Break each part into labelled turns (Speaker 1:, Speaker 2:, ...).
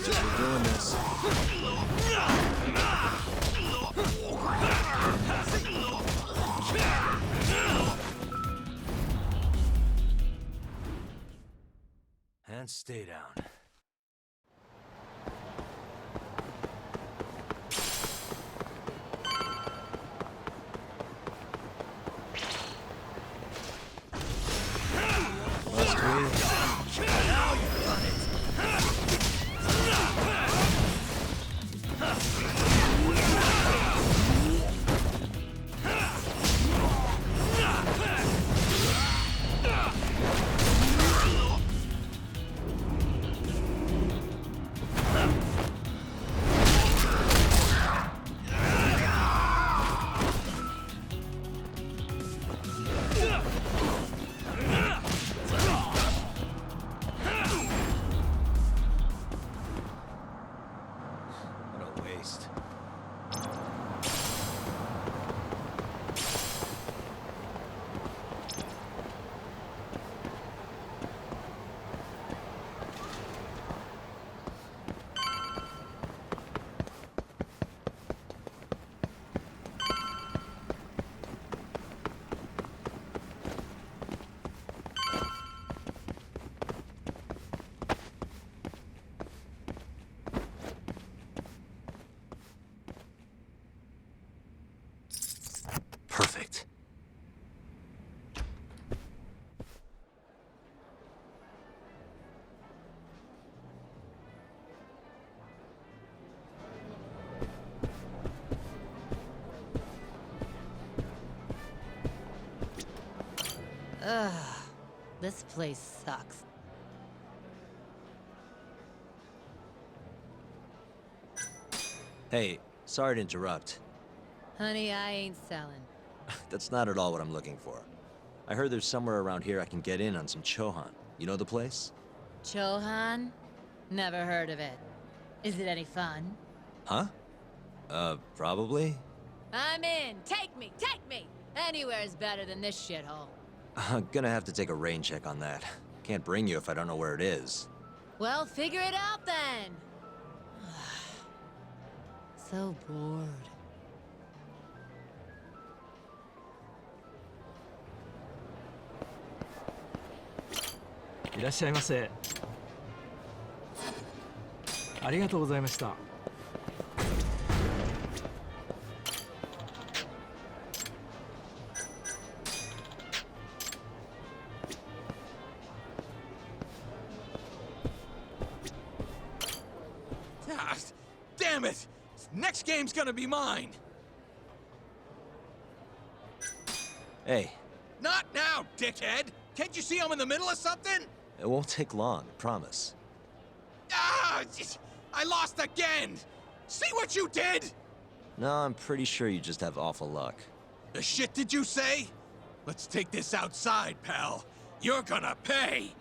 Speaker 1: We're doing this. And stay down. Must we? Now you've done it. What a waste. Perfect.
Speaker 2: Ugh, this place sucks.
Speaker 1: Hey, sorry to interrupt.
Speaker 2: Honey, I ain't selling.
Speaker 1: That's not at all what I'm looking for. I heard there's somewhere around here I can get in on some Chohan. You know the place?
Speaker 2: Chohan? Never heard of it. Is it any fun?
Speaker 1: Huh? Probably?
Speaker 2: I'm in! Take me! Take me! Anywhere's better than this shithole.
Speaker 1: I'm gonna have to take a rain check on that. Can't bring you if I don't know where it is.
Speaker 2: Well, figure it out then! So bored.
Speaker 3: いらっしゃいませ。ありがとうございました。
Speaker 4: Ah, damn it! Next game's gonna be mine!
Speaker 1: Hey,
Speaker 4: Not now, dickhead! Can't you see I'm in the middle of something?
Speaker 1: it won't take long, I promise.
Speaker 4: Ah! I lost again! See what you did?
Speaker 1: No, I'm pretty sure you just have awful luck.
Speaker 4: The shit did you say? Let's take this outside, pal. You're gonna pay!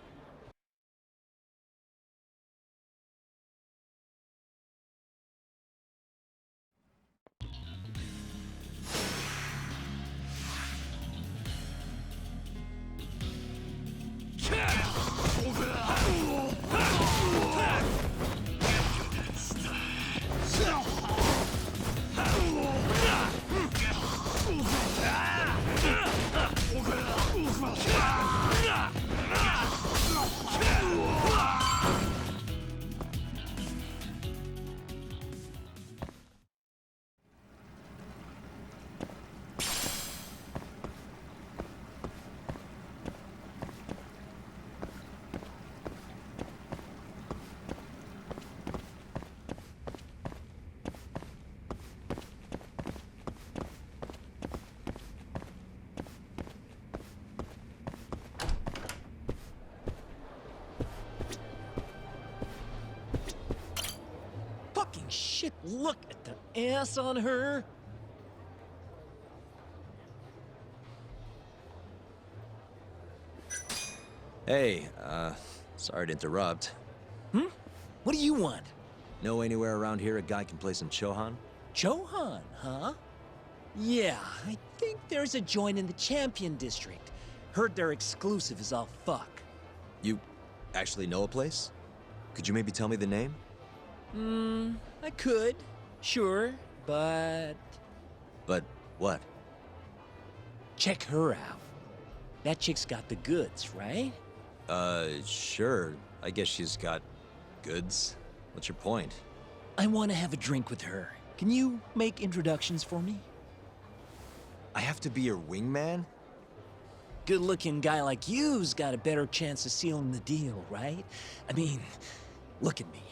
Speaker 5: Fucking shit, look at the ass on her.
Speaker 1: Hey, sorry to interrupt.
Speaker 5: What do you want?
Speaker 1: Know anywhere around here a guy can play some Chohan?
Speaker 5: Chohan, huh? Yeah, I think there's a joint in the Champion District. Heard their exclusive is all fuck.
Speaker 1: You actually know a place? Could you maybe tell me the name?
Speaker 5: I could, sure, but
Speaker 1: But what?
Speaker 5: check her out. That chick's got the goods, right?
Speaker 1: Sure. I guess she's got goods. What's your point?
Speaker 5: I want to have a drink with her. Can you make introductions for me?
Speaker 1: I have to be your wingman?
Speaker 5: Good-looking guy like you's got a better chance of sealing the deal, right? I mean, look at me.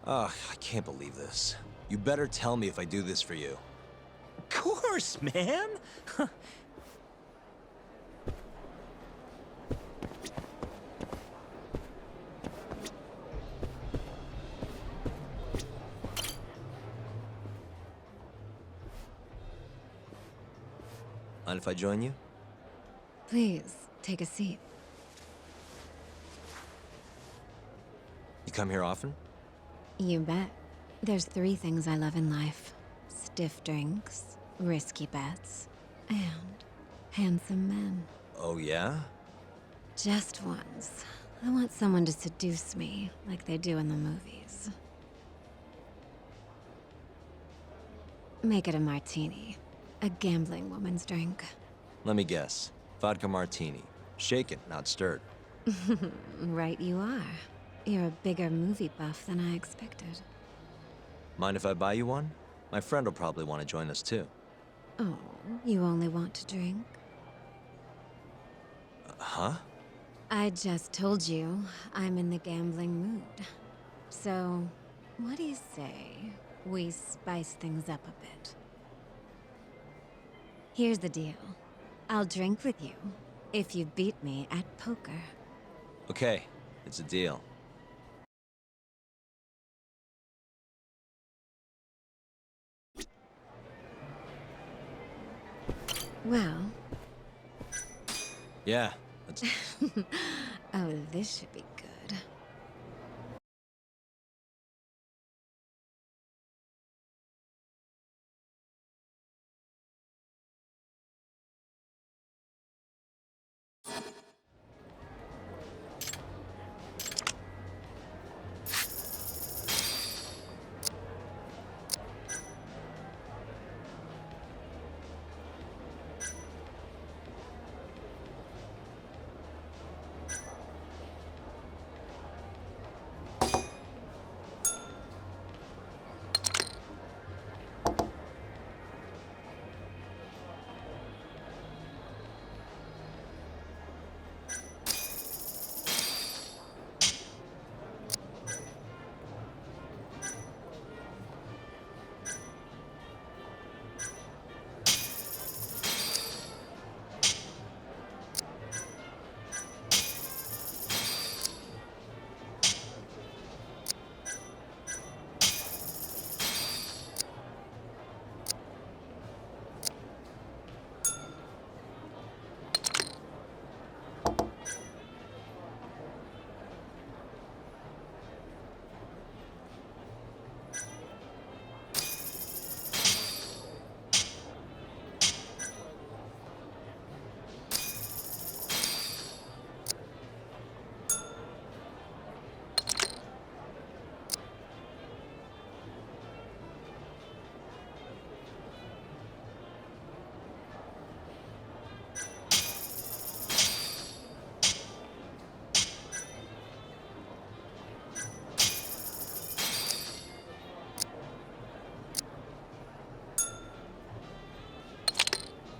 Speaker 1: Ugh, I can't believe this. You better tell me if I do this for you.
Speaker 5: Of course, man!
Speaker 1: Mind if I join you?
Speaker 6: Please, take a seat.
Speaker 1: You come here often?
Speaker 6: You bet. There's 3 things I love in life. Stiff drinks, risky bets, and handsome men.
Speaker 1: Oh, yeah?
Speaker 6: Just once. I want someone to seduce me, like they do in the movies. Make it a martini. A gambling woman's drink.
Speaker 1: Let me guess. Vodka martini. Shaken, not stirred.
Speaker 6: Right you are. You're a bigger movie buff than I expected.
Speaker 1: Mind if I buy you one? My friend will probably want to join us too.
Speaker 6: Oh, you only want to drink?
Speaker 1: Huh?
Speaker 6: I just told you I'm in the gambling mood. So, what do you say we spice things up a bit? Here's the deal. I'll drink with you if you beat me at poker.
Speaker 1: Okay, it's a deal.
Speaker 6: Well,
Speaker 1: Yeah, let's...
Speaker 6: oh, this should be good.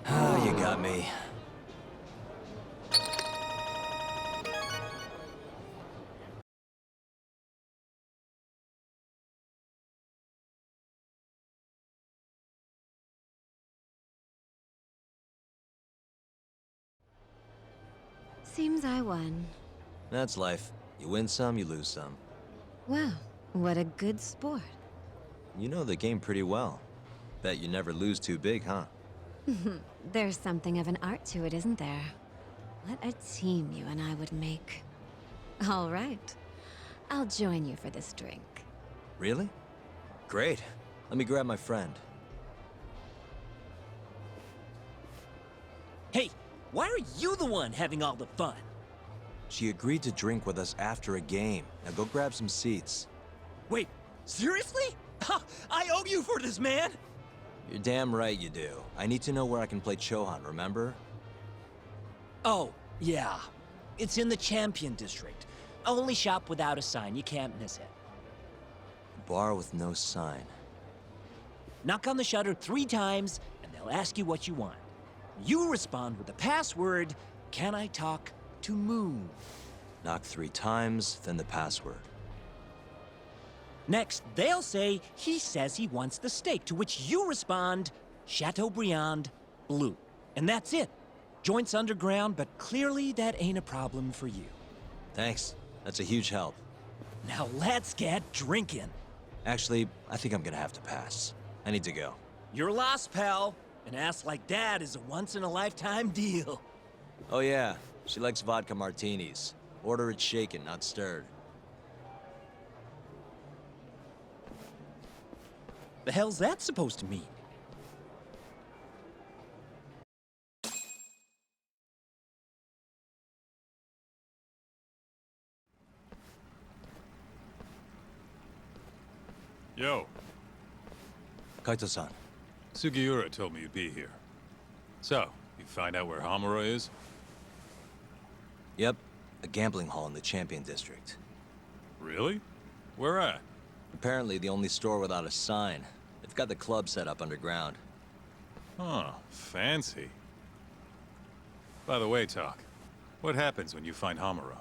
Speaker 1: Ah, you got me.
Speaker 6: Seems I won.
Speaker 1: That's life. You win some, you lose some.
Speaker 6: Wow, what a good sport.
Speaker 1: You know the game pretty well. Bet you never lose too big, huh?
Speaker 6: There's something of an art to it, isn't there? What a team you and I would make. All right. I'll join you for this drink.
Speaker 1: Really? Great. Let me grab my friend.
Speaker 5: Hey, why are you the one having all the fun?
Speaker 1: She agreed to drink with us after a game. Now go grab some seats.
Speaker 5: Wait, Seriously? I owe you for this, man!
Speaker 1: You're damn right you do. I need to know where I can play Chohan, remember?
Speaker 5: Oh, yeah. It's in the Champion District. Only shop without a sign, you can't miss it.
Speaker 1: Bar with no sign.
Speaker 5: Knock on the shutter 3 times, and they'll ask you what you want. You respond with the password, "Can I talk to Moon?"
Speaker 1: Knock 3 times, then the password.
Speaker 5: Next, they'll say, "He says he wants the steak," to which you respond, "Chateaubriand Blue." And that's it. Joint's underground, but clearly that ain't a problem for you.
Speaker 1: Thanks. That's a huge help.
Speaker 5: Now let's get drinking.
Speaker 1: Actually, I think I'm gonna have to pass. I need to go.
Speaker 5: You're lost, pal. An ass like that is a once-in-a-lifetime deal.
Speaker 1: Oh yeah, she likes vodka martinis. Order it shaken, not stirred.
Speaker 5: The hell's that supposed to mean?
Speaker 7: Yo,
Speaker 1: Kaito-san.
Speaker 7: Sugiura told me you'd be here. So, you find out where Hamura is?
Speaker 1: Yep, a gambling hall in the Champion District.
Speaker 7: Really? Where at?
Speaker 1: Apparently the only store without a sign. They've got the club set up underground.
Speaker 7: Huh, fancy. By the way, Talk, what happens when you find Hamura?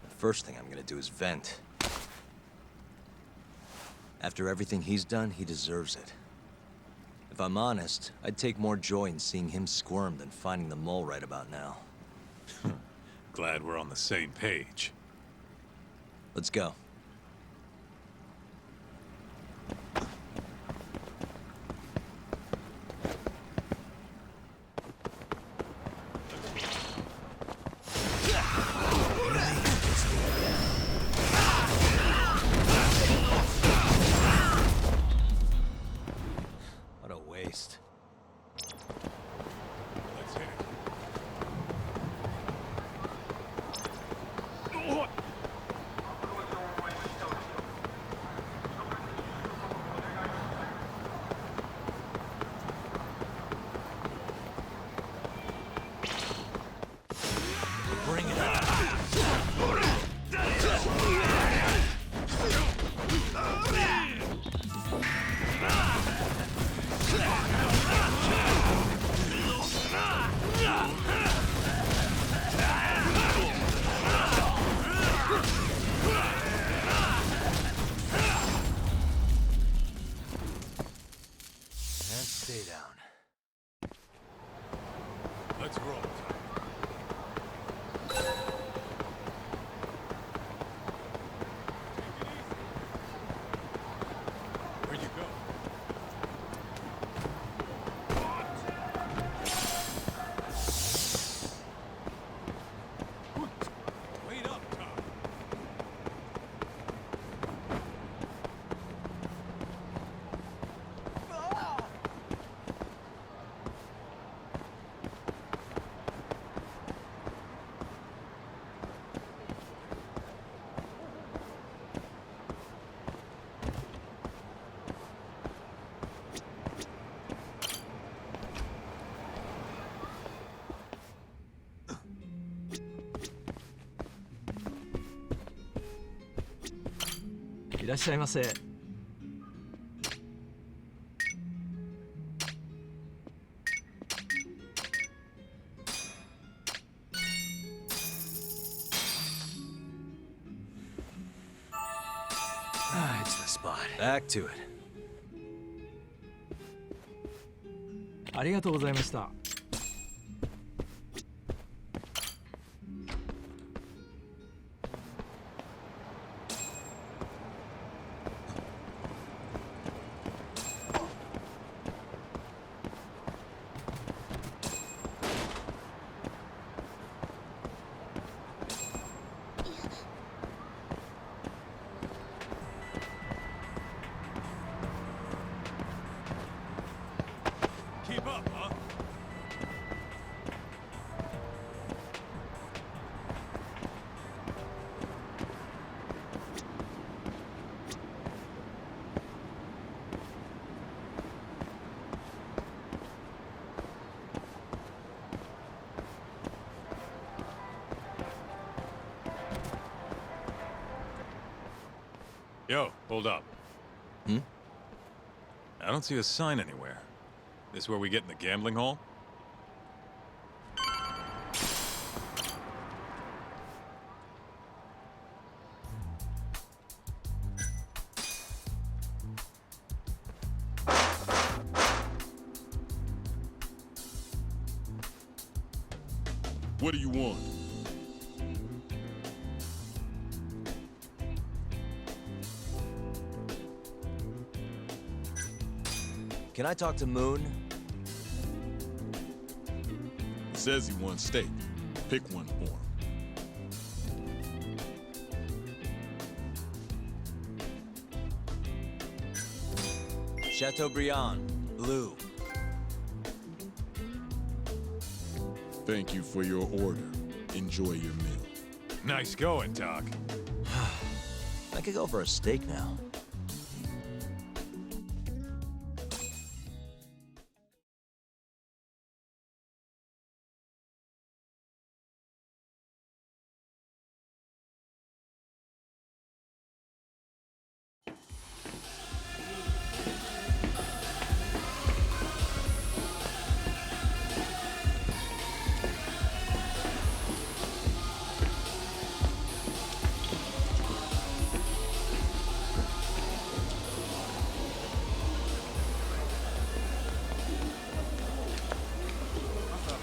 Speaker 1: The first thing I'm gonna do is vent. After everything he's done, he deserves it. If I'm honest, I'd take more joy in seeing him squirm than finding the mole right about now.
Speaker 7: Glad we're on the same page.
Speaker 1: Let's go. What a waste.
Speaker 7: Let's hit it.
Speaker 1: Bring it on. And stay down.
Speaker 7: Let's roll. Where'd you go? Wait up, Tom.
Speaker 3: いらっしゃいませ。
Speaker 1: Ah, it's the spot. Back to it.
Speaker 3: ありがとうございました。
Speaker 7: Keep up, huh? Yo, hold up.
Speaker 1: Hmm?
Speaker 7: I don't see a sign anywhere. This where we get in the gambling hall?
Speaker 8: What do you want?
Speaker 1: Can I talk to Moon?
Speaker 8: He says he wants steak. Pick one for him.
Speaker 1: Chateaubriand, blue.
Speaker 8: Thank you for your order. Enjoy your meal.
Speaker 7: Nice going, Doc.
Speaker 1: I could go for a steak now.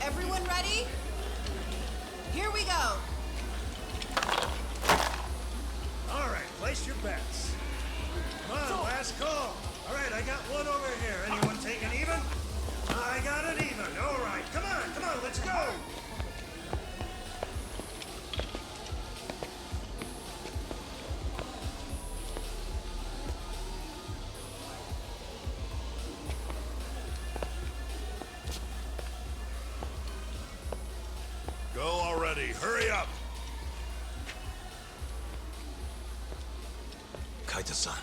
Speaker 9: Everyone ready? Here we go.
Speaker 10: All right, place your bets. Come on, last call. All right, I got one over here. Anyone taking even? I got it even. All right, come on, let's go. Go already. Hurry up.
Speaker 1: Kaita-san.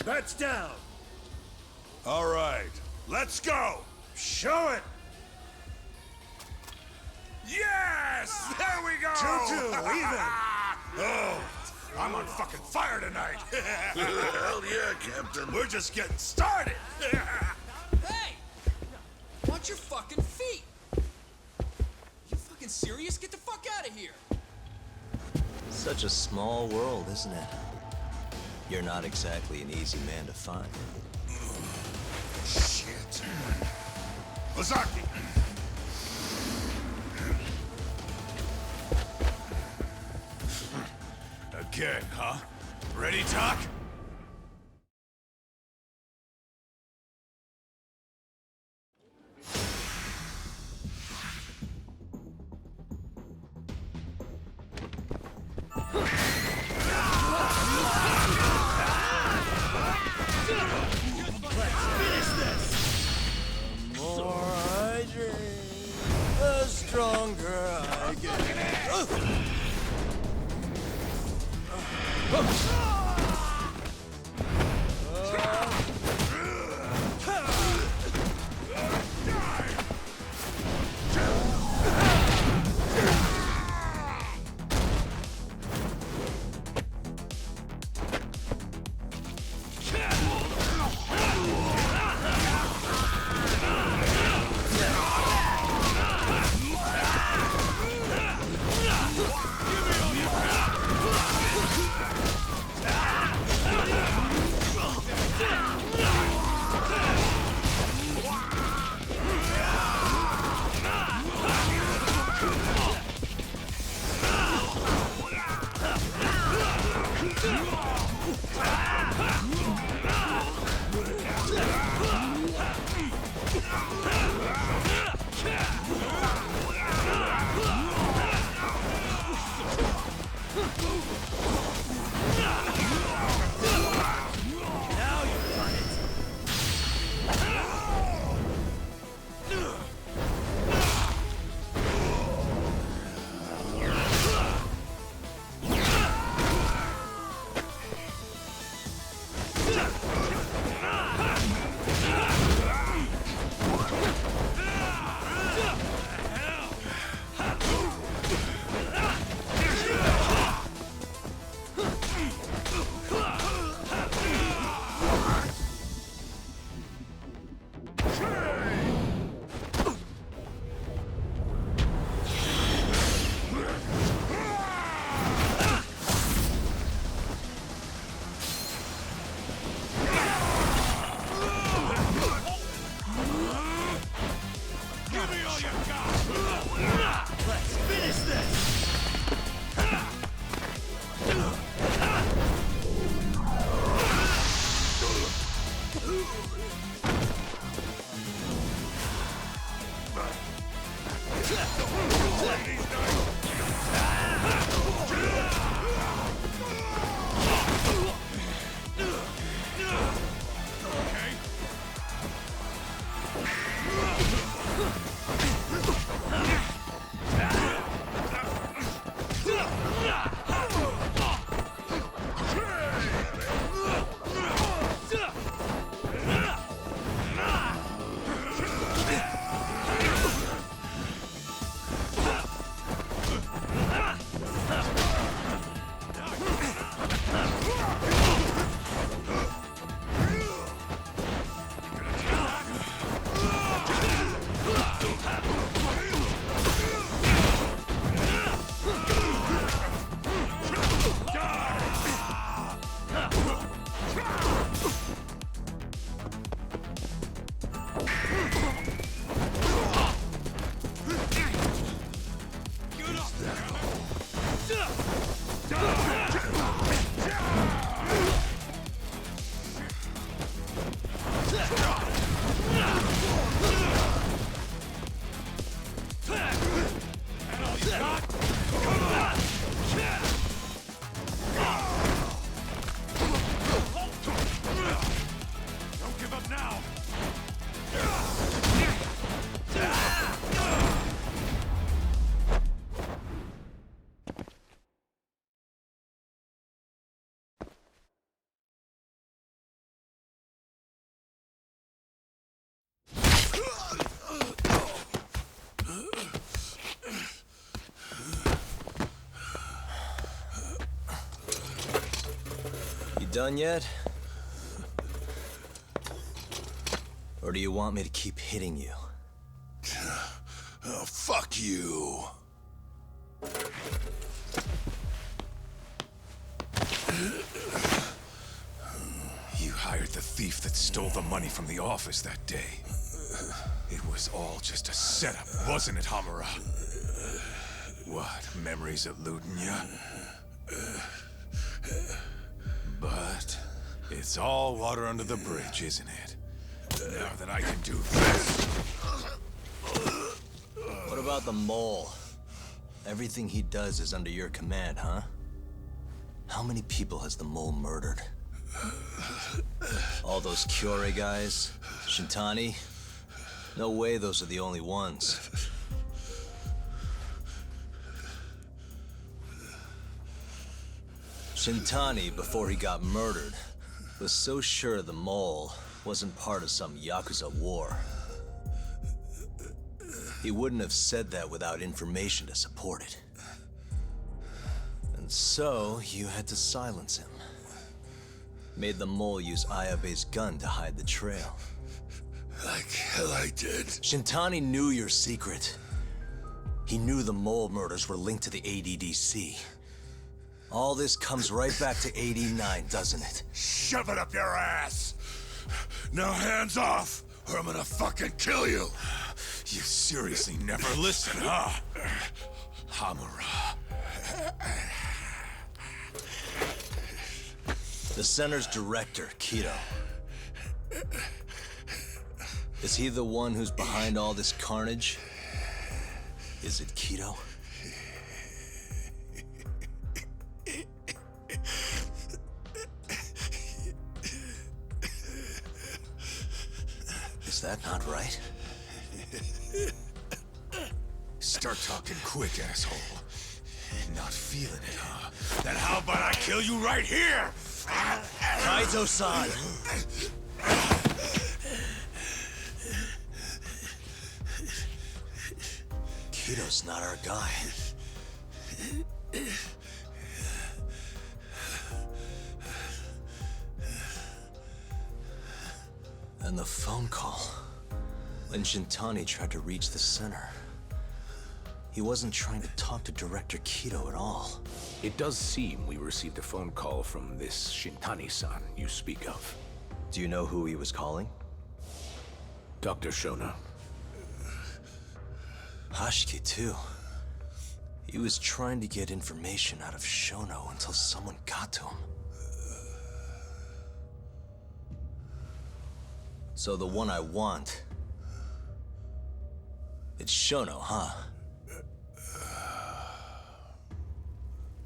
Speaker 10: Bets down. All right, let's go. Show it. Yes! There we go! 2-2, even. Oh, I'm on fucking fire tonight. Hell yeah, Captain. We're just getting started.
Speaker 11: Hey! Watch your fucking feet! You fucking serious? Get the fuck out of here!
Speaker 1: Such a small world, isn't it? You're not exactly an easy man to find.
Speaker 10: Shit. Ozaki. Again, huh? Ready, Doc?
Speaker 1: More I drink, the stronger I get. You done yet? Or do you want me to keep hitting you?
Speaker 8: Oh, fuck you.
Speaker 7: You hired the thief that stole the money from the office that day. It was all just a setup, wasn't it, Hamura? What, memories eluding you? But it's all water under the bridge, isn't it? Now that I can do this.
Speaker 1: What about the mole? Everything he does is under your command, huh? How many people has the mole murdered? All those Kyorei guys? Shintani? No way those are the only ones. Shintani, before he got murdered, was so sure the mole wasn't part of some Yakuza war. He wouldn't have said that without information to support it. And so, you had to silence him. Made the mole use Ayabe's gun to hide the trail.
Speaker 8: Like hell I did.
Speaker 1: Shintani knew your secret. He knew the mole murders were linked to the ADDC. All this comes right back to 89, doesn't it?
Speaker 8: Shove it up your ass! Now hands off, or I'm gonna fucking kill you!
Speaker 7: You seriously never listen, huh? Hamura.
Speaker 1: The center's director, Kido. Is he the one who's behind all this carnage? Is it Kido? Is that not right?
Speaker 7: Start talking quick, asshole. Not feeling it, huh? Then how about I kill you right here?
Speaker 1: Kaizo-san! Kido's not our guy. And the phone call. When Shintani tried to reach the center. He wasn't trying to talk to Director Kido at all.
Speaker 12: It does seem we received a phone call from this Shintani-san you speak of.
Speaker 1: Do you know who he was calling?
Speaker 12: Dr. Shona.
Speaker 1: Hashiki, too. He was trying to get information out of Shono until someone got to him. So the one I want... It's Shono, huh?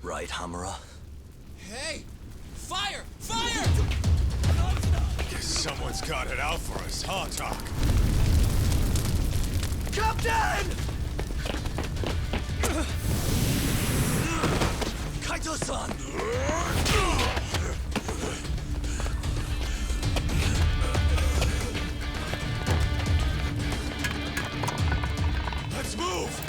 Speaker 1: Right, Hamura?
Speaker 11: Hey! Fire! Fire!
Speaker 7: Guess someone's got it out for us, huh, Doc?
Speaker 1: Captain! Kaito-san!
Speaker 7: Let's move!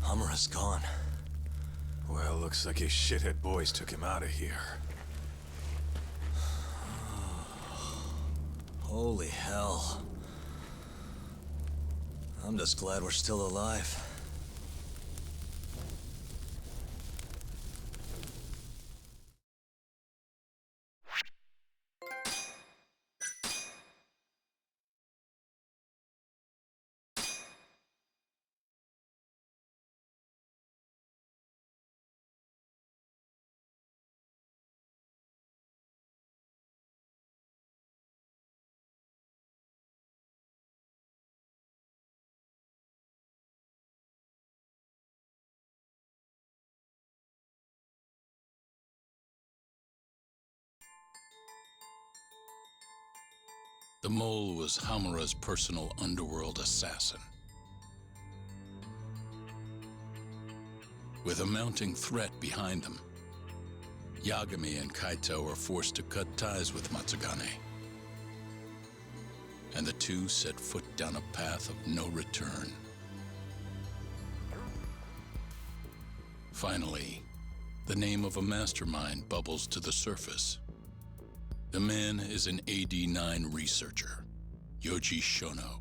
Speaker 1: Hamura's gone.
Speaker 7: Well, looks like his shithead boys took him out of here.
Speaker 1: Holy hell. I'm just glad we're still alive.
Speaker 13: The mole was Hamura's personal underworld assassin. With a mounting threat behind them, Yagami and Kaito were forced to cut ties with Matsugane. And the two set foot down a path of no return. Finally, the name of a mastermind bubbles to the surface. The man is an AD-9 researcher, Yoji Shono.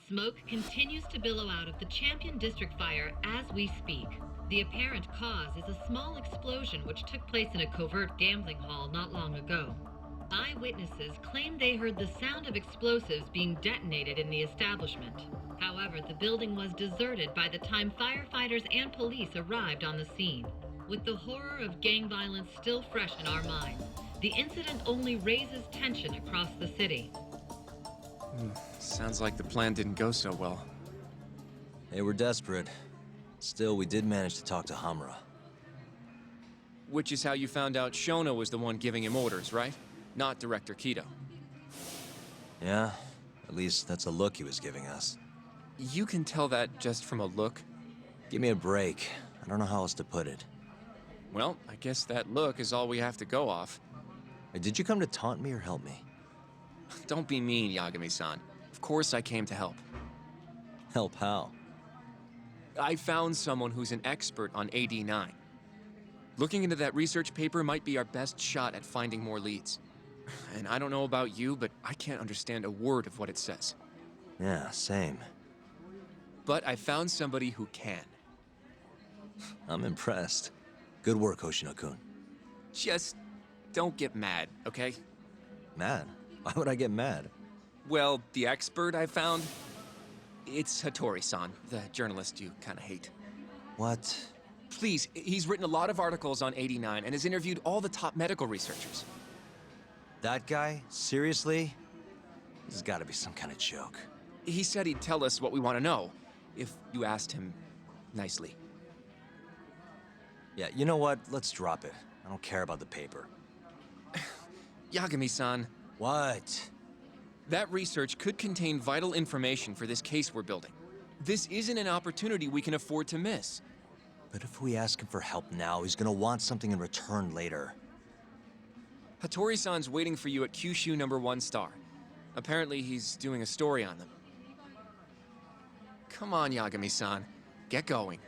Speaker 14: Smoke continues to billow out of the Champion District fire as we speak. The apparent cause is a small explosion which took place in a covert gambling hall not long ago. Eyewitnesses claim they heard the sound of explosives being detonated in the establishment. However, the building was deserted by the time firefighters and police arrived on the scene. With the horror of gang violence still fresh in our minds, the incident only raises tension across the city.
Speaker 15: Sounds like the plan didn't go so well.
Speaker 1: They were desperate. Still, we did manage to talk to Hamura.
Speaker 15: Which is how you found out Shono was the one giving him orders, right? Not Director Kido.
Speaker 1: Yeah, at least that's a look he was giving us.
Speaker 15: You can tell that just from a look?
Speaker 1: Give me a break. I don't know how else to put it.
Speaker 15: Well, I guess that look is all we have to go off.
Speaker 1: Did you come to taunt me or help me?
Speaker 15: Don't be mean, Yagami-san. Of course I came to help.
Speaker 1: Help how?
Speaker 15: I found someone who's an expert on AD-9. Looking into that research paper might be our best shot at finding more leads. And I don't know about you, but I can't understand a word of what it says.
Speaker 1: Yeah, same.
Speaker 15: But I found somebody who can.
Speaker 1: I'm impressed. Good work, Hoshino-kun.
Speaker 15: Just don't get mad, okay?
Speaker 1: Mad? Why would I get mad?
Speaker 15: Well, the expert I found, it's Hattori-san, the journalist you kind of hate.
Speaker 1: What?
Speaker 15: Please, he's written a lot of articles on AD-9 and has interviewed all the top medical researchers.
Speaker 1: That guy? Seriously? This has got to be some kind of joke.
Speaker 15: He said he'd tell us what we want to know, if you asked him nicely.
Speaker 1: Yeah, you know what? Let's drop it. I don't care about the paper.
Speaker 15: Yagami-san.
Speaker 1: What?
Speaker 15: That research could contain vital information for this case we're building. This isn't an opportunity we can afford to miss.
Speaker 1: But if we ask him for help now, he's gonna want something in return later.
Speaker 15: Hattori-san's waiting for you at Kyushu #1 star. Apparently he's doing a story on them. Come on, Yagami-san. Get going.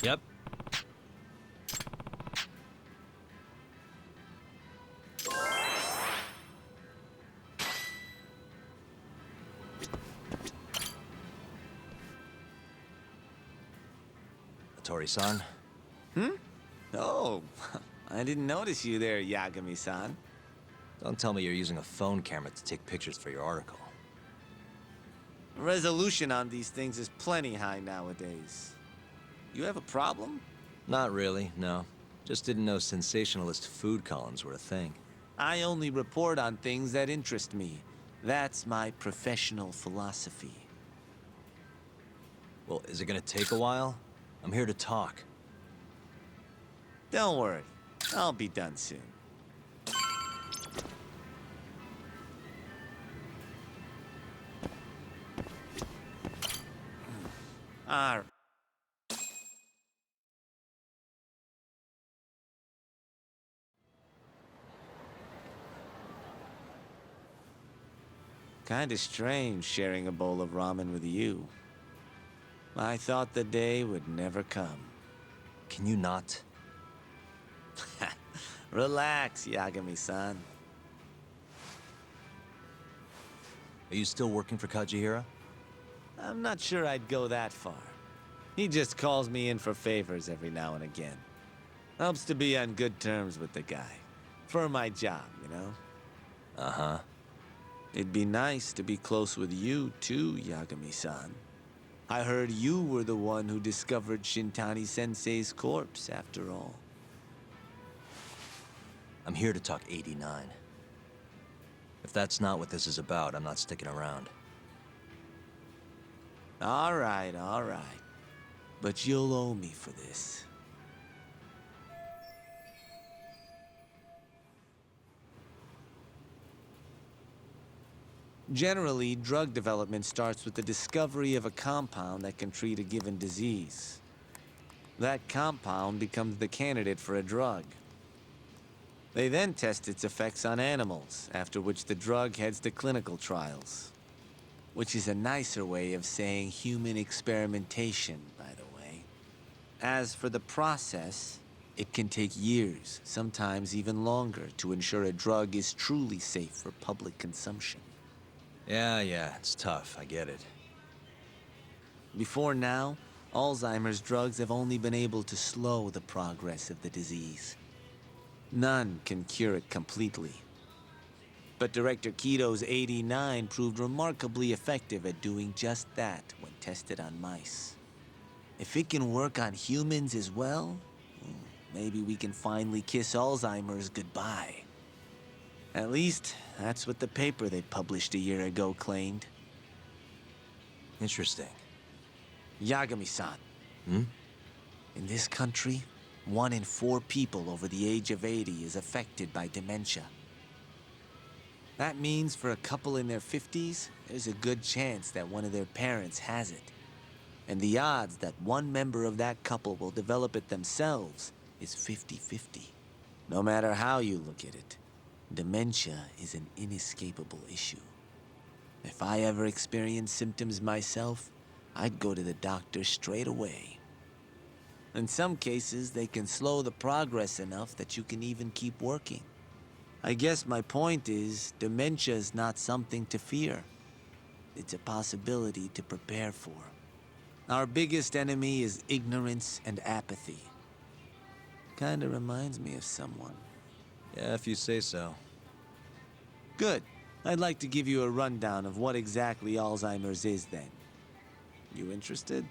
Speaker 1: Yep. Hattori-san.
Speaker 16: Oh, I didn't notice you there, Yagami-san.
Speaker 1: Don't tell me you're using a phone camera to take pictures for your article.
Speaker 16: Resolution on these things is plenty high nowadays. You have a problem?
Speaker 1: Not really, no. Just didn't know sensationalist food columns were a thing.
Speaker 16: I only report on things that interest me. That's my professional philosophy.
Speaker 1: Well, is it gonna take a while? I'm here to talk.
Speaker 16: Don't worry. I'll be done soon. Alright. Kinda strange sharing a bowl of ramen with you. I thought the day would never come.
Speaker 1: Can you not?
Speaker 16: Relax, Yagami-san.
Speaker 1: Are you still working for Kajihira?
Speaker 16: I'm not sure I'd go that far. He just calls me in for favors every now and again. Helps to be on good terms with the guy. For my job, you know?
Speaker 1: Uh-huh.
Speaker 16: It'd be nice to be close with you, too, Yagami-san. I heard you were the one who discovered Shintani-sensei's corpse, after all.
Speaker 1: I'm here to talk 89. If that's not what this is about, I'm not sticking around.
Speaker 16: All right. But you'll owe me for this. Generally, drug development starts with the discovery of a compound that can treat a given disease. That compound becomes the candidate for a drug. They then test its effects on animals, after which the drug heads to clinical trials. Which is a nicer way of saying human experimentation, by the way. As for the process, it can take years, sometimes even longer, to ensure a drug is truly safe for public consumption.
Speaker 1: Yeah, it's tough, I get it.
Speaker 16: Before now, Alzheimer's drugs have only been able to slow the progress of the disease. None can cure it completely. But Director Keto's 89 proved remarkably effective at doing just that when tested on mice. If it can work on humans as well, maybe we can finally kiss Alzheimer's goodbye. At least, that's what the paper they published a year ago claimed.
Speaker 1: Interesting.
Speaker 16: Yagami-san. In this country, 1 in 4 people over the age of 80 is affected by dementia. That means for a couple in their 50s, there's a good chance that one of their parents has it. And the odds that one member of that couple will develop it themselves is 50-50. No matter how you look at it, dementia is an inescapable issue. If I ever experienced symptoms myself, I'd go to the doctor straight away. In some cases, they can slow the progress enough that you can even keep working. I guess my point is, dementia is not something to fear. It's a possibility to prepare for. Our biggest enemy is ignorance and apathy. Kinda reminds me of someone.
Speaker 1: Yeah, if you say so.
Speaker 16: Good. I'd like to give you a rundown of what exactly Alzheimer's is then. You interested?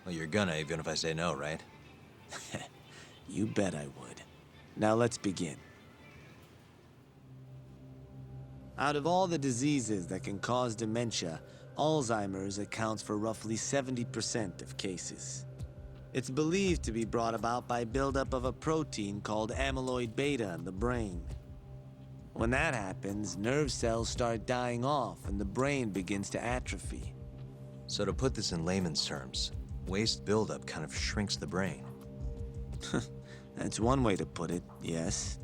Speaker 1: Well, you're gonna, even if I say no, right?
Speaker 16: You bet I would. Now let's begin. Out of all the diseases that can cause dementia, Alzheimer's accounts for roughly 70% of cases. It's believed to be brought about by buildup of a protein called amyloid beta in the brain. When that happens, nerve cells start dying off and the brain begins to atrophy.
Speaker 1: So to put this in layman's terms, waste buildup kind of shrinks the brain.
Speaker 16: That's one way to put it, yes.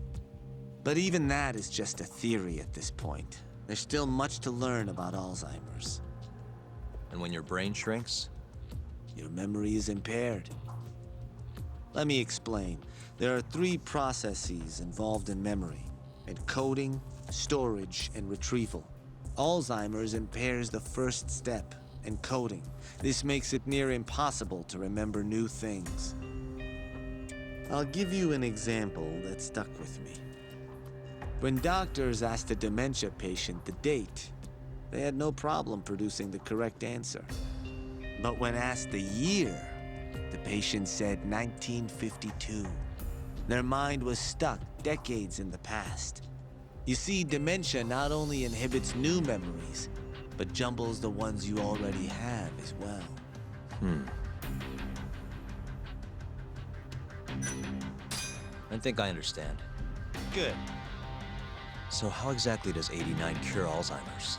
Speaker 16: But even that is just a theory at this point. There's still much to learn about Alzheimer's.
Speaker 1: And when your brain shrinks?
Speaker 16: Your memory is impaired. Let me explain. There are 3 processes involved in memory: encoding, storage, and retrieval. Alzheimer's impairs the first step, and coding. This makes it near impossible to remember new things. I'll give you an example that stuck with me. When doctors asked a dementia patient the date, they had no problem producing the correct answer. But when asked the year, the patient said 1952. Their mind was stuck decades in the past. You see, dementia not only inhibits new memories, but jumbles the ones you already have as well.
Speaker 1: I think I understand.
Speaker 16: Good.
Speaker 1: So how exactly does 89 cure Alzheimer's?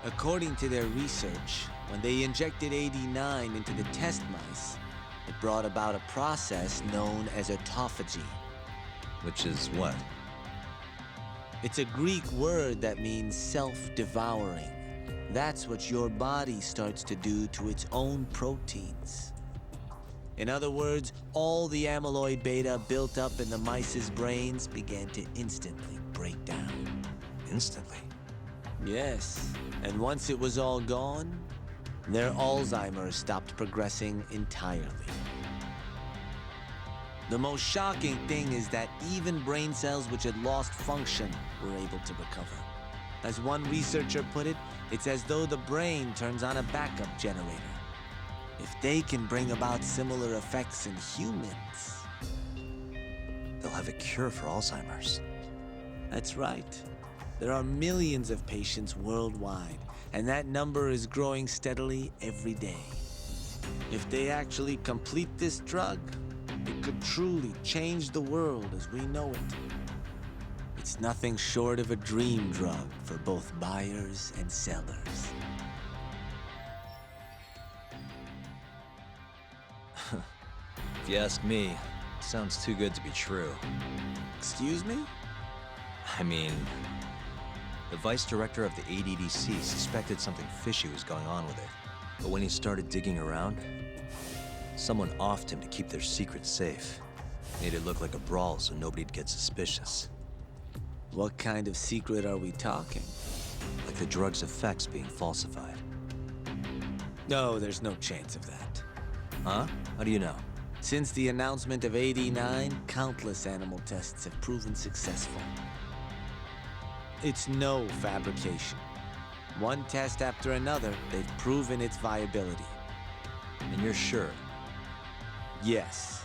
Speaker 16: According to their research, when they injected 89 into the test mice, it brought about a process known as autophagy.
Speaker 1: Which is what?
Speaker 16: It's a Greek word that means self-devouring. That's what your body starts to do to its own proteins. In other words, all the amyloid beta built up in the mice's brains began to instantly break down.
Speaker 1: Instantly?
Speaker 16: Yes, and once it was all gone, their Alzheimer's stopped progressing entirely. The most shocking thing is that even brain cells which had lost function were able to recover. As one researcher put it, it's as though the brain turns on a backup generator. If they can bring about similar effects in humans,
Speaker 1: they'll have a cure for Alzheimer's.
Speaker 16: That's right. There are millions of patients worldwide, and that number is growing steadily every day. If they actually complete this drug, it could truly change the world as we know it. It's nothing short of a dream drug for both buyers and sellers.
Speaker 1: If you ask me, it sounds too good to be true.
Speaker 16: Excuse me?
Speaker 1: I mean, the vice director of the ADDC suspected something fishy was going on with it. But when he started digging around, someone offed him to keep their secret safe. Made it look like a brawl so nobody'd get suspicious.
Speaker 16: What kind of secret are we talking?
Speaker 1: Like the drug's effects being falsified.
Speaker 16: No, there's no chance of that.
Speaker 1: Huh? How do you know?
Speaker 16: Since the announcement of 89, countless animal tests have proven successful. It's no fabrication. One test after another, they've proven its viability.
Speaker 1: And you're sure?
Speaker 16: Yes.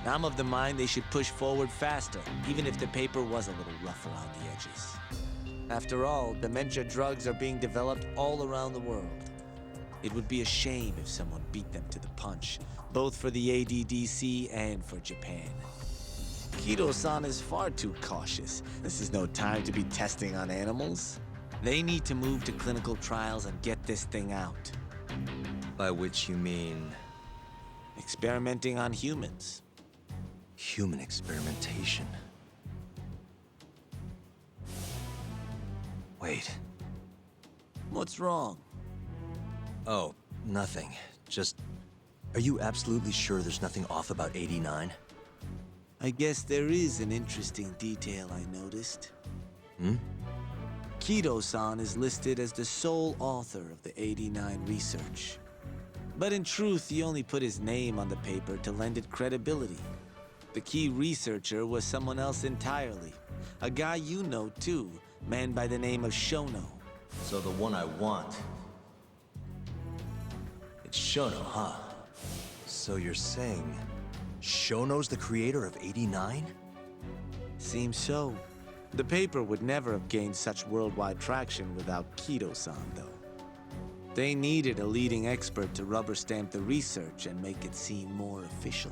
Speaker 16: I'm of the mind they should push forward faster, even if the paper was a little rough around the edges. After all, dementia drugs are being developed all around the world. It would be a shame if someone beat them to the punch, both for the ADDC and for Japan. Kido-san is far too cautious. This is no time to be testing on animals. They need to move to clinical trials and get this thing out.
Speaker 1: By which you mean?
Speaker 16: Experimenting on humans.
Speaker 1: Human experimentation. Wait.
Speaker 16: What's wrong?
Speaker 1: Oh, nothing. Just, are you absolutely sure there's nothing off about 89?
Speaker 16: I guess there is an interesting detail I noticed.
Speaker 1: Hmm?
Speaker 16: Kido-san is listed as the sole author of the 89 research. But in truth, he only put his name on the paper to lend it credibility. The key researcher was someone else entirely. A guy you know too, man by the name of Shono.
Speaker 1: So the one I want. It's Shono, huh? So you're saying Shono's the creator of 89?
Speaker 16: Seems so. The paper would never have gained such worldwide traction without Kido-san, though. They needed a leading expert to rubber stamp the research and make it seem more official.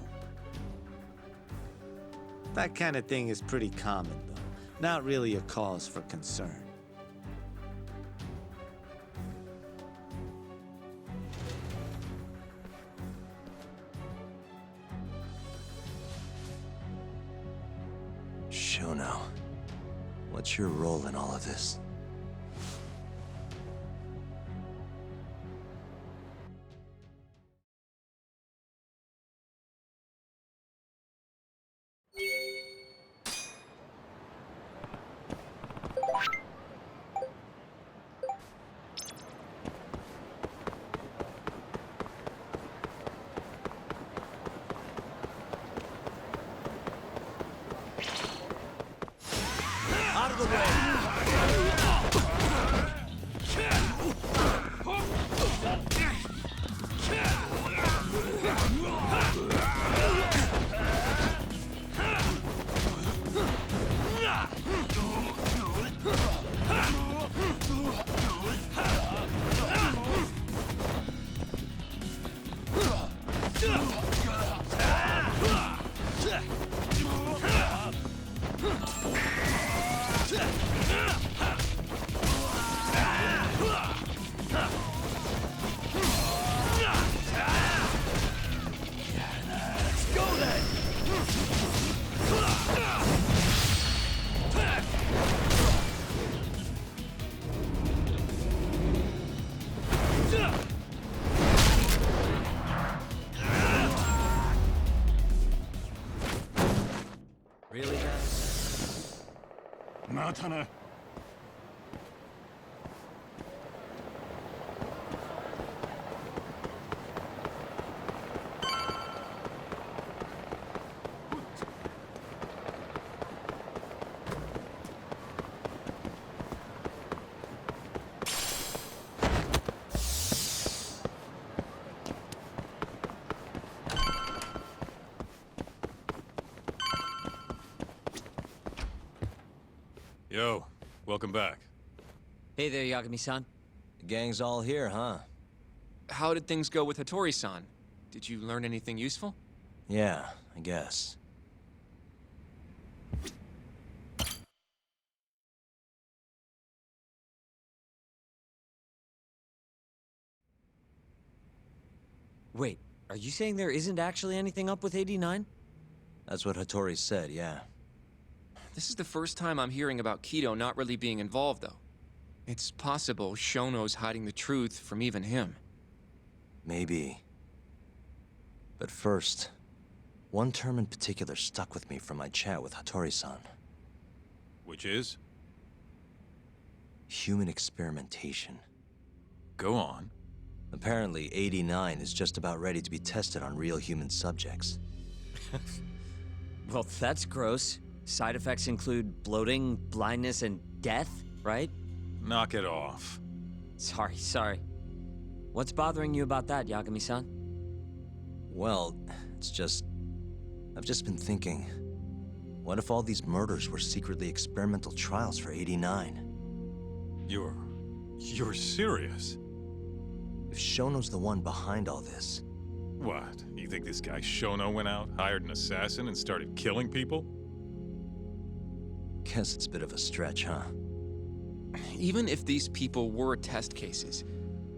Speaker 16: That kind of thing is pretty common, though. Not really a cause for concern.
Speaker 1: Shono, what's your role in all of this?
Speaker 5: the way!
Speaker 1: Really, guys?
Speaker 8: またな。
Speaker 7: Yo, welcome back.
Speaker 5: Hey there, Yagami-san.
Speaker 1: The gang's all here, huh?
Speaker 15: How did things go with Hattori-san? Did you learn anything useful?
Speaker 1: Yeah, I guess.
Speaker 5: Wait, are you saying there isn't actually anything up with 89?
Speaker 1: That's what Hattori said, yeah.
Speaker 15: This is the first time I'm hearing about Kido not really being involved, though. It's possible Shono's hiding the truth from even him.
Speaker 1: Maybe. But first, one term in particular stuck with me from my chat with Hattori-san.
Speaker 7: Which is?
Speaker 1: Human experimentation.
Speaker 7: Go on.
Speaker 1: Apparently, 89 is just about ready to be tested on real human subjects.
Speaker 5: Well, that's gross. Side effects include bloating, blindness, and death, right?
Speaker 7: Knock it off.
Speaker 5: Sorry. What's bothering you about that, Yagami-san?
Speaker 1: Well, it's just... I've just been thinking... What if all these murders were secretly experimental trials for 89?
Speaker 7: You're serious?
Speaker 1: If Shono's the one behind all this...
Speaker 7: What? You think this guy Shono went out, hired an assassin, and started killing people?
Speaker 1: Guess it's a bit of a stretch, huh?
Speaker 15: Even if these people were test cases,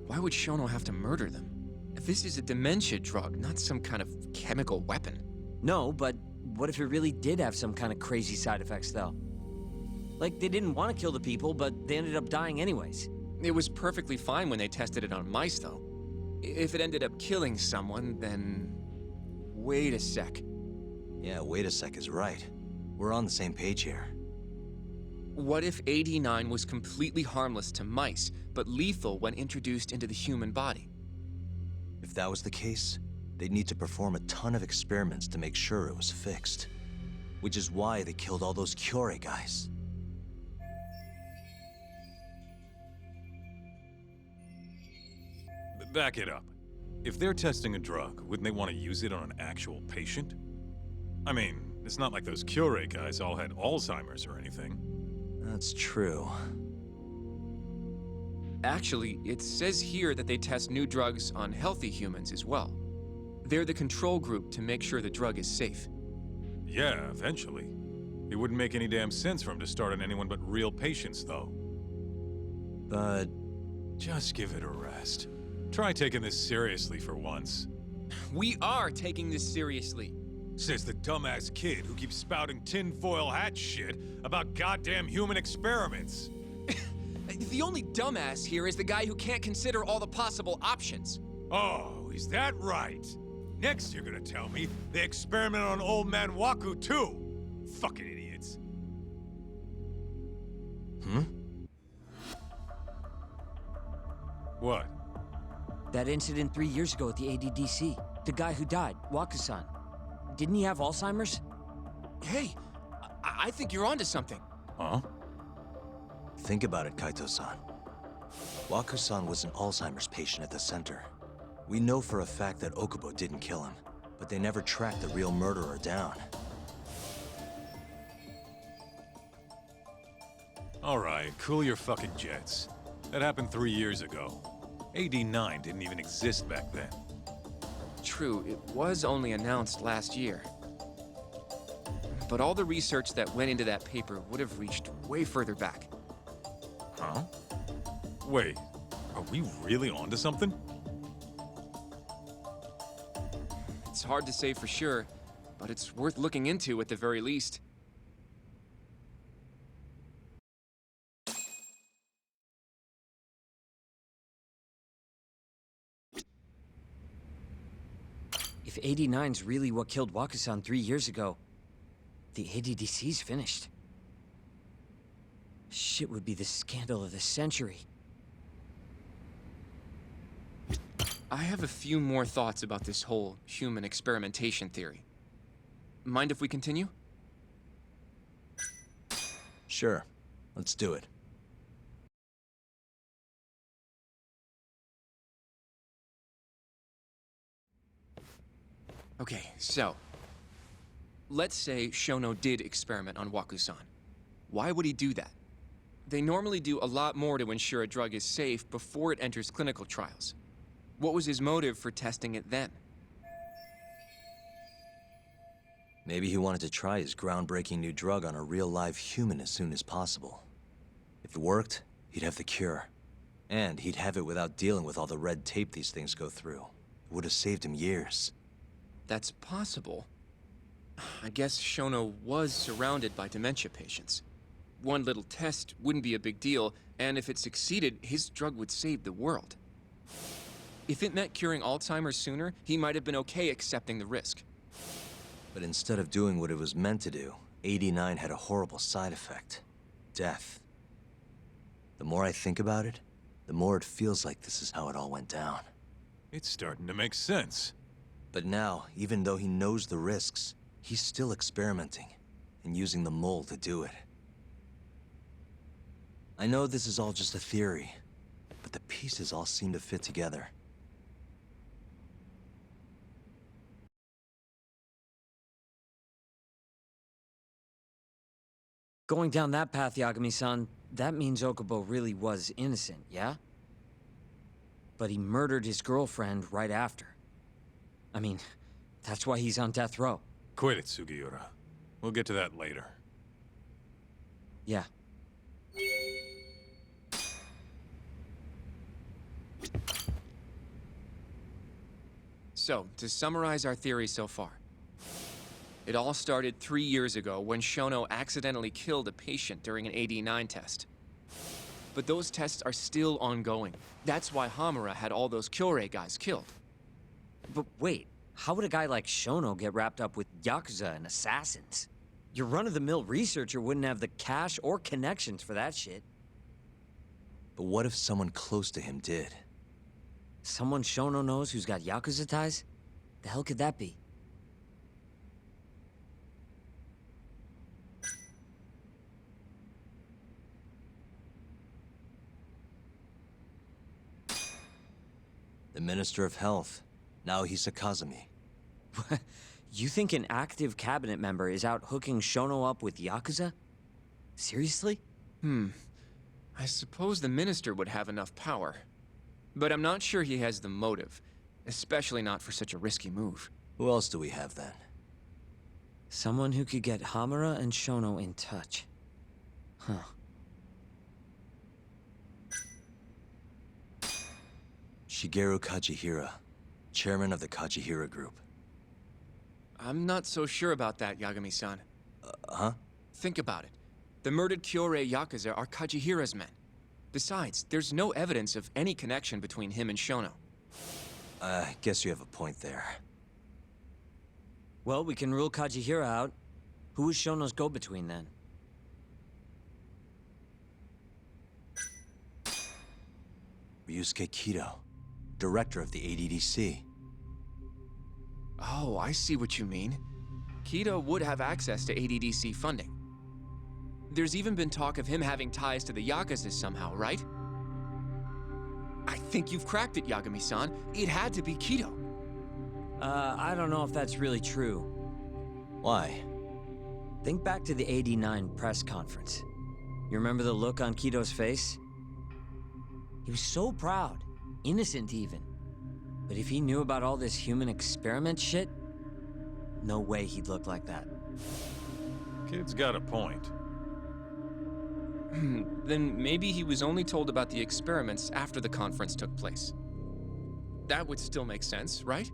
Speaker 15: why would Shono have to murder them? This is a dementia drug, not some kind of chemical weapon.
Speaker 5: No, but what if it really did have some kind of crazy side effects, though? Like, they didn't want to kill the people, but they ended up dying anyways.
Speaker 15: It was perfectly fine when they tested it on mice, though. If it ended up killing someone, then... Wait a sec.
Speaker 1: Yeah, wait a sec is right. We're on the same page here.
Speaker 15: What if 89 was completely harmless to mice, but lethal when introduced into the human body?
Speaker 1: If that was the case, they'd need to perform a ton of experiments to make sure it was fixed. Which is why they killed all those Kyorei guys.
Speaker 7: Back it up. If they're testing a drug, wouldn't they want to use it on an actual patient? I mean, it's not like those Kyorei guys all had Alzheimer's or anything.
Speaker 1: That's true.
Speaker 15: Actually, it says here that they test new drugs on healthy humans as well. They're the control group to make sure the drug is safe.
Speaker 7: Yeah, eventually. It wouldn't make any damn sense for him to start on anyone but real patients, though.
Speaker 1: But...
Speaker 7: just give it a rest. Try taking this seriously for once.
Speaker 15: We are taking this seriously.
Speaker 7: Says the dumbass kid who keeps spouting tinfoil hat shit about goddamn human experiments.
Speaker 15: The only dumbass here is the guy who can't consider all the possible options.
Speaker 7: Oh, is that right? Next you're gonna tell me they experimented on old man Waku too. Fucking idiots. What?
Speaker 5: That incident 3 years ago at the ADDC. The guy who died, Waku-san. Didn't he have Alzheimer's?
Speaker 15: Hey, I think you're onto something.
Speaker 7: Huh?
Speaker 1: Think about it, Kaito-san. Waku-san was an Alzheimer's patient at the center. We know for a fact that Okubo didn't kill him, but they never tracked the real murderer down.
Speaker 7: All right, cool your fucking jets. That happened 3 years ago. AD9 didn't even exist back then.
Speaker 15: True, it was only announced last year. But all the research that went into that paper would have reached way further back.
Speaker 7: Huh? Wait, are we really onto something?
Speaker 15: It's hard to say for sure, but it's worth looking into at the very least.
Speaker 5: If 89's really what killed Waku-san 3 years ago, the ADDC's finished. Shit would be the scandal of the century.
Speaker 15: I have a few more thoughts about this whole human experimentation theory. Mind if we continue?
Speaker 1: Sure. Let's do it.
Speaker 15: Okay, so... let's say Shono did experiment on Waku-san. Why would he do that? They normally do a lot more to ensure a drug is safe before it enters clinical trials. What was his motive for testing it then?
Speaker 1: Maybe he wanted to try his groundbreaking new drug on a real live human as soon as possible. If it worked, he'd have the cure. And he'd have it without dealing with all the red tape these things go through. It would have saved him years.
Speaker 15: That's possible. I guess Shono was surrounded by dementia patients. One little test wouldn't be a big deal, and if it succeeded, his drug would save the world. If it meant curing Alzheimer's sooner, he might have been okay accepting the risk.
Speaker 1: But instead of doing what it was meant to do, 89 had a horrible side effect. Death. The more I think about it, the more it feels like this is how it all went down.
Speaker 7: It's starting to make sense.
Speaker 1: But now, even though he knows the risks, he's still experimenting, and using the mole to do it. I know this is all just a theory, but the pieces all seem to fit together.
Speaker 5: Going down that path, Yagami-san, that means Okubo really was innocent, yeah? But he murdered his girlfriend right after. I mean, that's why he's on death row.
Speaker 7: Quit it, Sugiura. We'll get to that later.
Speaker 5: Yeah.
Speaker 15: So, to summarize our theory so far. It all started 3 years ago when Shono accidentally killed a patient during an AD9 test. But those tests are still ongoing. That's why Hamura had all those Kyorei guys killed.
Speaker 5: But wait, how would a guy like Shono get wrapped up with Yakuza and assassins? Your run-of-the-mill researcher wouldn't have the cash or connections for that shit.
Speaker 1: But what if someone close to him did?
Speaker 5: Someone Shono knows who's got Yakuza ties? The hell could that be?
Speaker 1: The Minister of Health, Naohisa Kazumi.
Speaker 5: You think an active cabinet member is out hooking Shono up with Yakuza? Seriously?
Speaker 15: I suppose the minister would have enough power. But I'm not sure he has the motive, especially not for such a risky move.
Speaker 1: Who else do we have then?
Speaker 5: Someone who could get Hamura and Shono in touch. Huh.
Speaker 1: Shigeru Kajihira, chairman of the Kajihira Group.
Speaker 15: I'm not so sure about that, Yagami-san.
Speaker 1: Huh?
Speaker 15: Think about it. The murdered Kyorei Yakuza are Kajihira's men. Besides, there's no evidence of any connection between him and Shono.
Speaker 1: I guess you have a point there.
Speaker 5: Well, we can rule Kajihira out. Who is Shono's go-between then?
Speaker 1: Ryusuke Kido, director of the ADDC.
Speaker 15: Oh, I see what you mean. Kido would have access to ADDC funding. There's even been talk of him having ties to the Yakuza somehow, right? I think you've cracked it, Yagami-san. It had to be Kido.
Speaker 5: I don't know if that's really true.
Speaker 1: Why?
Speaker 5: Think back to the '89 press conference. You remember the look on Kido's face? He was so proud, innocent even. But if he knew about all this human experiment shit, no way he'd look like that.
Speaker 17: Kid's got a point.
Speaker 15: Then maybe he was only told about the experiments after the conference took place. That would still make sense, right?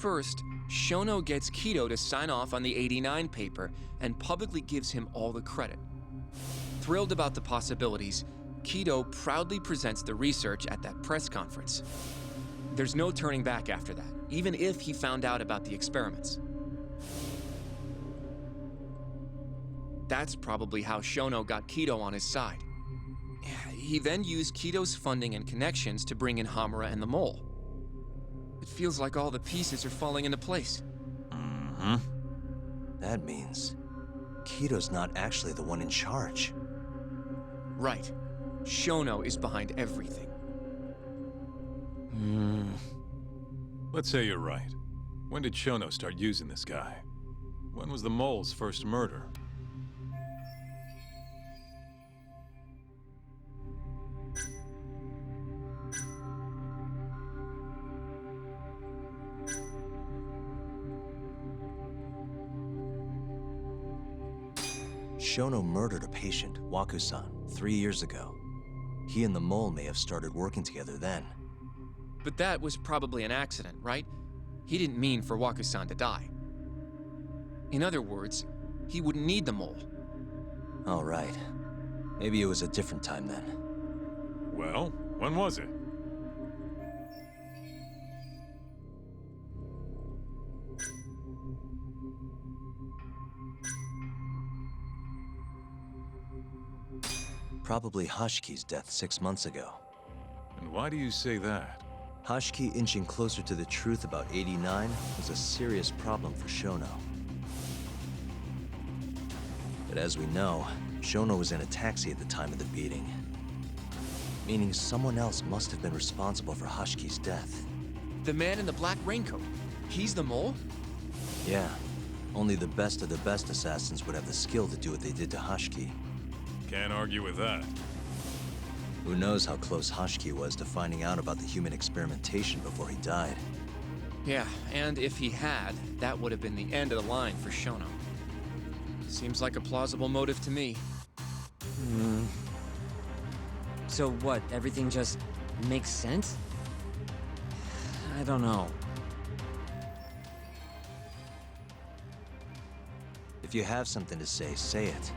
Speaker 15: First, Shono gets Kido to sign off on the '89 paper and publicly gives him all the credit. Thrilled about the possibilities, Kido proudly presents the research at that press conference. There's no turning back after that, even if he found out about the experiments. That's probably how Shono got Kido on his side. He then used Kido's funding and connections to bring in Hamura and the Mole. It feels like all the pieces are falling into place.
Speaker 1: Mm-hmm. That means Kido's not actually the one in charge.
Speaker 15: Right. Shono is behind everything.
Speaker 17: Let's say you're right. When did Shono start using this guy? When was the Mole's first murder?
Speaker 1: Shono murdered a patient, Waku-san, 3 years ago. He and the Mole may have started working together then.
Speaker 15: But that was probably an accident, right? He didn't mean for Waku-san to die. In other words, he wouldn't need the Mole.
Speaker 1: Oh, right. Maybe it was a different time then.
Speaker 17: Well, when was it?
Speaker 1: Probably Hashki's death 6 months ago.
Speaker 17: And why do you say that?
Speaker 1: Hashki inching closer to the truth about '89 was a serious problem for Shono. But as we know, Shono was in a taxi at the time of the beating. Meaning someone else must have been responsible for Hashki's death.
Speaker 15: The man in the black raincoat. He's the Mole?
Speaker 1: Yeah. Only the best of the best assassins would have the skill to do what they did to Hashki.
Speaker 17: Can't argue with that.
Speaker 1: Who knows how close Hashki was to finding out about the human experimentation before he died.
Speaker 15: Yeah, and if he had, that would have been the end of the line for Shono. Seems like a plausible motive to me.
Speaker 5: So what, everything just makes sense? I don't know.
Speaker 1: If you have something to say it.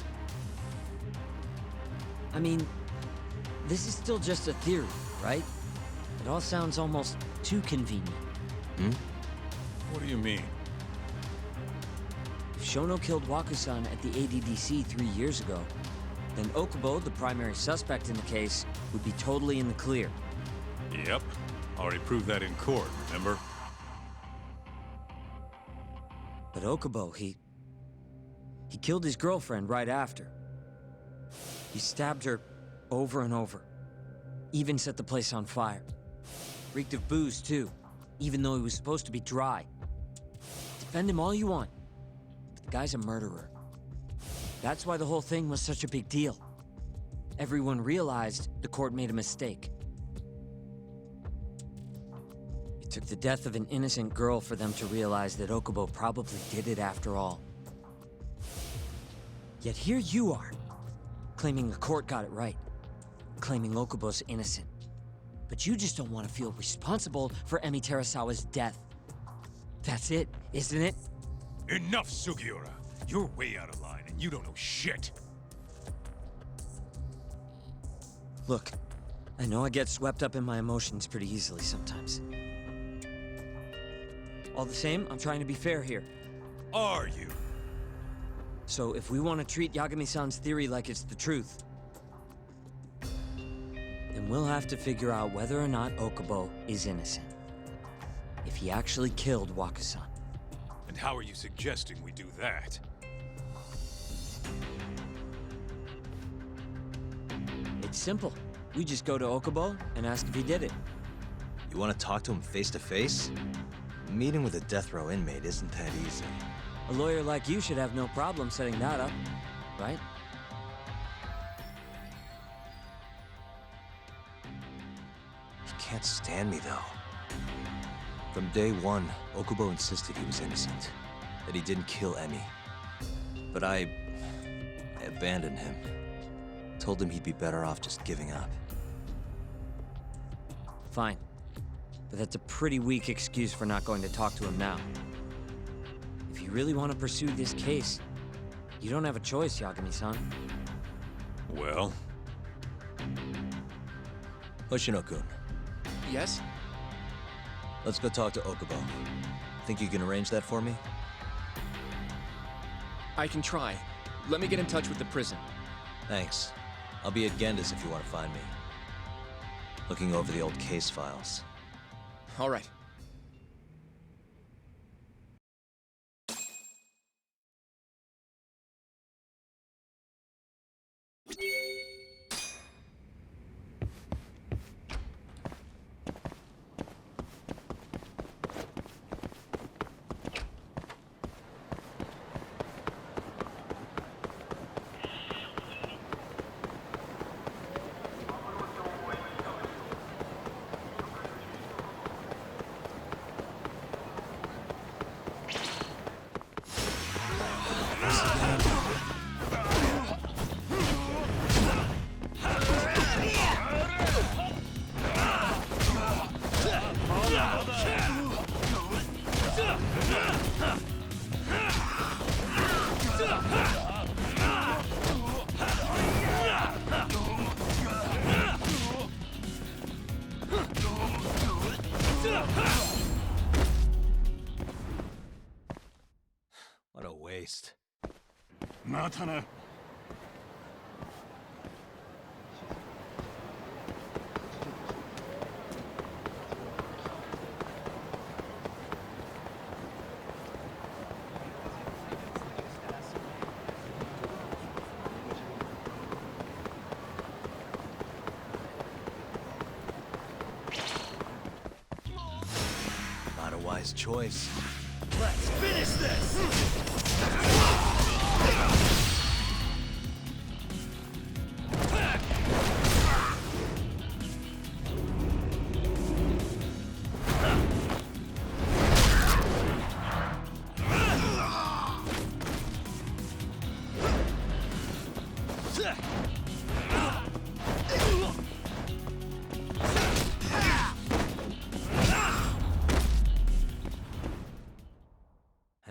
Speaker 5: I mean, this is still just a theory, right? It all sounds almost too convenient.
Speaker 17: What do you mean?
Speaker 5: If Shono killed Waku-san at the ADDC 3 years ago, then Okubo, the primary suspect in the case, would be totally in the clear.
Speaker 17: Yep. Already proved that in court, remember?
Speaker 5: But Okubo, he killed his girlfriend right after. He stabbed her over and over. Even set the place on fire. Reeked of booze, too, even though he was supposed to be dry. Defend him all you want, but the guy's a murderer. That's why the whole thing was such a big deal. Everyone realized the court made a mistake. It took the death of an innocent girl for them to realize that Okubo probably did it after all. Yet here you are, claiming the court got it right, claiming Okubo's innocent. But you just don't want to feel responsible for Emi Terasawa's death. That's it, isn't it?
Speaker 7: Enough, Sugiura. You're way out of line, and you don't know shit.
Speaker 5: Look, I know I get swept up in my emotions pretty easily sometimes. All the same, I'm trying to be fair here.
Speaker 7: Are you?
Speaker 5: So if we want to treat Yagami-san's theory like it's the truth, then we'll have to figure out whether or not Okubo is innocent. If he actually killed Waku-san.
Speaker 7: And how are you suggesting we do that?
Speaker 5: It's simple. We just go to Okubo and ask if he did it.
Speaker 1: You want to talk to him face to face? Meeting with a death row inmate isn't that easy.
Speaker 5: A lawyer like you should have no problem setting that up, right?
Speaker 1: He can't stand me, though. From day one, Okubo insisted he was innocent, that he didn't kill Emmy. But I abandoned him. Told him he'd be better off just giving up.
Speaker 5: Fine. But that's a pretty weak excuse for not going to talk to him now. If you really want to pursue this case, you don't have a choice, Yagami-san.
Speaker 17: Well?
Speaker 1: Hoshino-kun,
Speaker 15: Yes?
Speaker 1: let's go talk to Okubo. Think you can arrange that for me?
Speaker 15: I can try. Let me get in touch with the prison.
Speaker 1: Thanks. I'll be at Genda's if you want to find me. Looking over the old case files.
Speaker 15: All right.
Speaker 1: What a waste.
Speaker 8: またな。
Speaker 1: Not a wise choice.
Speaker 10: Let's finish this!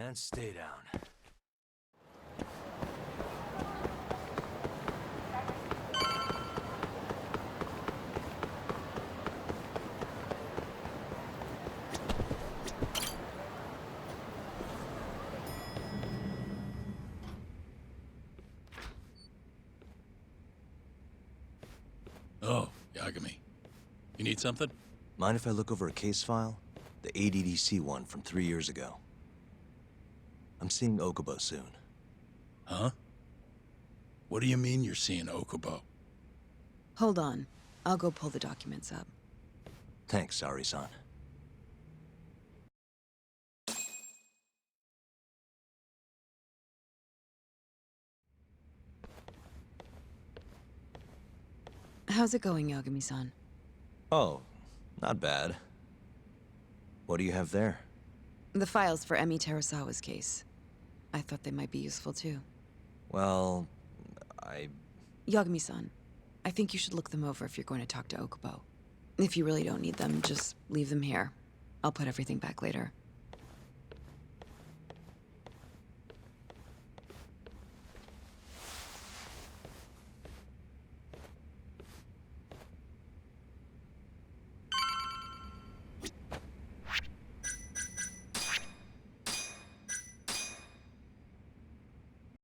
Speaker 1: And stay down.
Speaker 13: Oh, Yagami. You need something?
Speaker 1: Mind if I look over a case file? The ADDC one from 3 years ago. I'm seeing Okubo soon.
Speaker 13: Huh? What do you mean you're seeing Okubo?
Speaker 18: Hold on. I'll go pull the documents up.
Speaker 1: Thanks, Ari-san.
Speaker 18: How's it going, Yagami-san?
Speaker 1: Oh, not bad. What do you have there?
Speaker 18: The files for Emi Terasawa's case. I thought they might be useful too.
Speaker 1: Well,
Speaker 18: Yagami-san, I think you should look them over if you're going to talk to Okubo. If you really don't need them, just leave them here. I'll put everything back later.